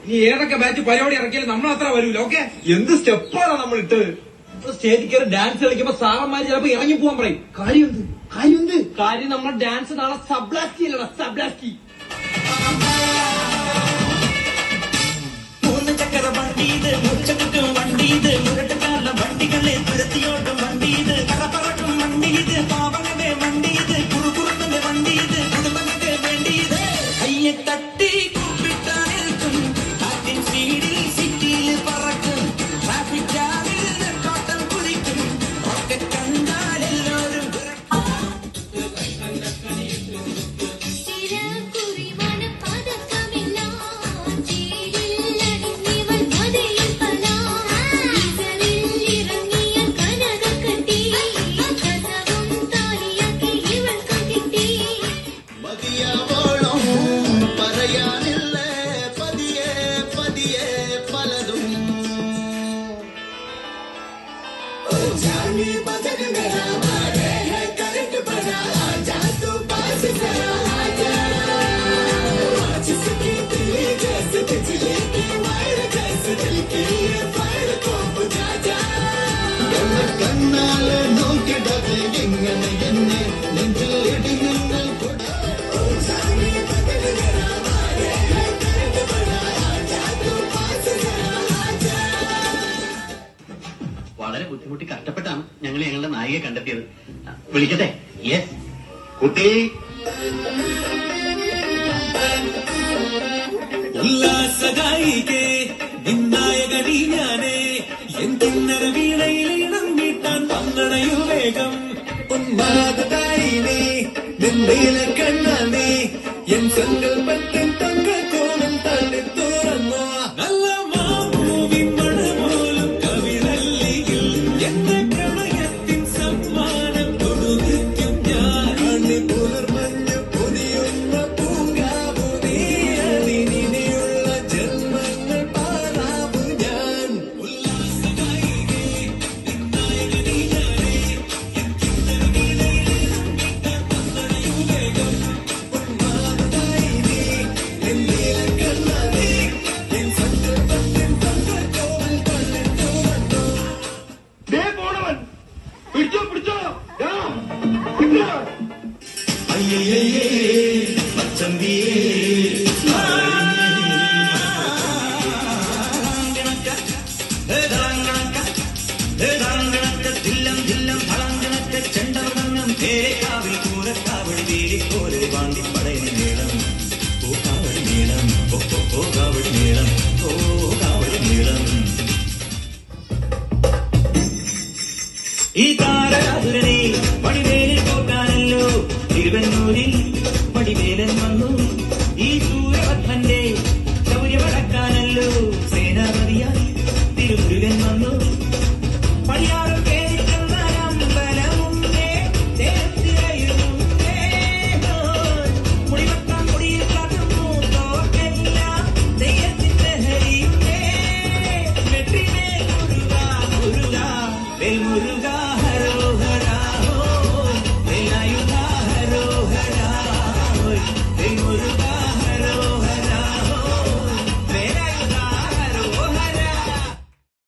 നീ ഏതൊക്കെ ബാച്ച് പരിപാടി ഇറക്കിയാലും നമ്മൾ അത്ര വരൂല. ഓക്കെ, എന്ത് സ്റ്റെപ്പാണ് നമ്മൾ ഇട്ടത്? സ്റ്റേജിൽ കയറി ഡാൻസ് കളിക്കുമ്പോ സാറന്മാര് ചിലപ്പോ ഇറങ്ങി പോവാൻ പറയും. കാര്യം നമ്മുടെ ഡാൻസ് നാളെ സബ്ലാസ്കി അല്ലടാ, സബ്ലാസ്കി. മൂന്ന് ചക്കര വണ്ടി ഇത്, മുച്ചക്കും വണ്ടി ഇത്, മുരട്ടുകാല വണ്ടികളെ തുരത്തിയോട്ടും വണ്ടി ഇത്, കറപ്പറക്കും വണ്ടി ഇത്, പാവങ്ങളുടെ വണ്ടി ഇത്, കുറുകുറുത്തിന്റെ വണ്ടി ഇത്, കുടുംബങ്ങൾക്ക് വേണ്ടി ഇത്. കയ്യെ തട്ടി കൂപ്പിട്ടായിരിക്കും കാറ്റിൻ സ്പീഡിൽ സിറ്റിയിൽ പറക്കും, ട്രാഫിക് ജാമിൽ നെട്ടോട്ടം കുതിക്കും, റോക്കറ്റ് കണ്ടാൽ എല്ലാവരും കണ്ണാലെ നോക്കിടത് എങ്ങനെ എന്നെ നെഞ്ചിലിടി നിങ്ങൾ വളരെ ബുദ്ധിമുട്ടി കഷ്ടപ്പെട്ടാണ് ഞങ്ങൾ ഞങ്ങളുടെ നായികയെ കണ്ടെത്തിയത്. വിളിക്കട്ടെ? യെസ് കുട്ടി. ഉല്ലാസഗായികേ നിന്നായകനീ ഞാനേ, എൻ കിന്നര വീണയിലിടം നീട്ടാൻ പങ്കണയു വേഗം. ഉന്മാദായിനേ നിന്നീല കണ്ണാനേ, എൻ സങ്കൽപ്പത്തിൻ തങ്കക്കോണം തള്ളി തുറന്നോ. നല്ല മാപ്പൂവിൻ മണമോലും കവിതല്ലിയിൽ എന്റെ പ്രണയത്തിൻ സമ്മാനം കൊടുക്കും ഞാൻ. അണി പുലർമഞ്ഞു പൊതിയുന്ന പൂങ്കാവു നീ, അതിനിയുള്ള ജന്മങ്ങൾ പാടാവു ഞാൻ. ഉല്ലാസഗായികേ നിന്നായകനീ ഞാനേ, എൻ കിന്നര വീണയിലിടം നീട്ടാൻ പങ്കണയു വേഗം. ഉന്മാദായിനേ നിന്നീല കണ്ണാനേ, എൻ സങ്കൽപ്പത്തിൻ തങ്കക്കോവൽ തള്ളി തുറന്നോ. ദേ പോണവൻ. പിടിച്ചോ. അയ്യയ്യേ പച്ചന്തിയേ കാവിൽ കൂരക്കാവടി വീടിക്കോലെ വാണ്ടി പടയണി മേളം. ഓ കാവടി മേളം, ഓ കാവടി മേളം, ഓ കാവടി മേളം. ഈ താരകാസുരനെ വടിവേലിൽ പോകാനല്ലോ തിരുവന്നൂരിൽ വടിവേലൻ വന്നു. ഈ സൂര്യഭദ്രന്റെ ശൗര്യമടക്കാനല്ലോ സേനാപതിയായി തിരുമുരുകൻ വന്നു. പടിയാറും കേൾക്കുന്നമ്പലമുണ്ടേ, ചേർത്തിരയുമുണ്ടേ, മുടിവട്ടം മുടിയിൽ കടന്നു തോക്കെല്ലാം ദൈവത്തിന്റെ ഹരിയുണ്ടേ. വെട്ടിമേൽ മുരുക മുരുക വെൽമുരുക